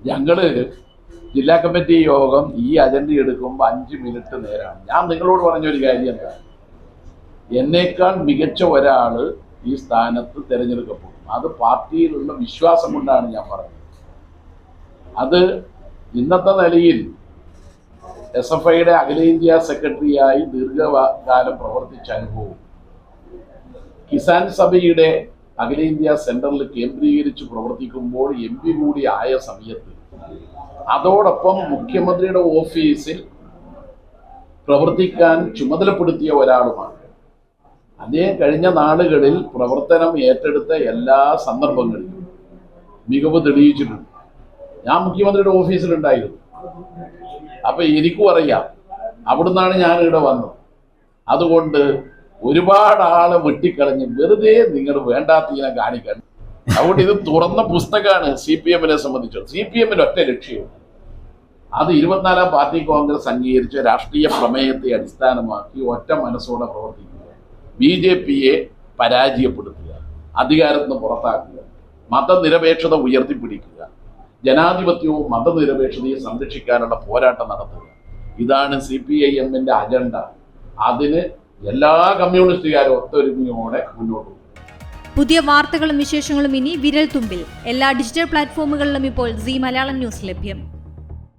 ഞങ്ങള് ജില്ലാ കമ്മിറ്റി യോഗം ഈ അജണ്ട എടുക്കുമ്പോൾ 5 മിനിറ്റ് നേരമാണ്. ഞാൻ നിങ്ങളോട് പറഞ്ഞൊരു കാര്യം എന്താ, എന്നേക്കാൾ മികച്ച ഒരാള് ഈ സ്ഥാനത്ത് തിരഞ്ഞെടുക്കപ്പെടും. അത് പാർട്ടിയിലുള്ള വിശ്വാസം കൊണ്ടാണ് ഞാൻ പറഞ്ഞത്. അത് ഇന്നത്തെ നിലയിൽ SFIയുടെ അഖിലേന്ത്യാ സെക്രട്ടറിയായി ദീർഘകാലം പ്രവർത്തിച്ച അനുഭവം, കിസാൻ സഭയുടെ അഖിലേന്ത്യാ സെന്ററിൽ കേന്ദ്രീകരിച്ച് പ്രവർത്തിക്കുമ്പോൾ MP കൂടി ആയ സമയത്ത് അതോടൊപ്പം മുഖ്യമന്ത്രിയുടെ ഓഫീസിൽ പ്രവർത്തിക്കാൻ ചുമതലപ്പെടുത്തിയ ഒരാളുമാണ്. അദ്ദേഹം കഴിഞ്ഞ നാളുകളിൽ പ്രവർത്തനം ഏറ്റെടുത്ത എല്ലാ സന്ദർഭങ്ങളിലും മികവ് തെളിയിച്ചിട്ടുണ്ട്. ഞാൻ മുഖ്യമന്ത്രിയുടെ ഓഫീസിലുണ്ടായിരുന്നു. അപ്പൊ എനിക്കും അറിയാം, അവിടുന്നാണ് ഞാൻ ഇവിടെ വന്നത്. അതുകൊണ്ട് ഒരുപാട് ആളെ വെട്ടിക്കളഞ്ഞ് വെറുതെ നിങ്ങൾ വേണ്ടാത്തീനെ കാണിക്കാൻ. അതുകൊണ്ട് ഇത് തുറന്ന പുസ്തകമാണ് CPM-നെ സംബന്ധിച്ച്. CPM-ന് ഒറ്റ ലക്ഷ്യവും, അത് 24-ാം പാർട്ടി കോൺഗ്രസ് അംഗീകരിച്ച രാഷ്ട്രീയ പ്രമേയത്തെ അടിസ്ഥാനമാക്കി ഒറ്റ മനസ്സോടെ പ്രവർത്തിക്കുക, BJP-യെ പരാജയപ്പെടുത്തുക, അധികാരത്തിൽ നിന്ന് പുറത്താക്കുക, മതനിരപേക്ഷത ഉയർത്തിപ്പിടിക്കുക, ജനാധിപത്യവും മതനിരപേക്ഷതയും സംരക്ഷിക്കാനുള്ള പോരാട്ടം നടത്തുക. ഇതാണ് CPIM-ന്റെ അജണ്ട. അതിന് എല്ലാ കമ്മ്യൂണിസ്റ്റുകാരും ഒത്തൊരുമയോടെ മുന്നോട്ട് പോകും. പുതിയ വാർത്തകളും വിശേഷങ്ങളും ഇനി വിരൽ തുമ്പിൽ. എല്ലാ ഡിജിറ്റൽ പ്ലാറ്റ്ഫോമുകളിലും ഇപ്പോൾ Zee മലയാളം ന്യൂസ് ലഭ്യം.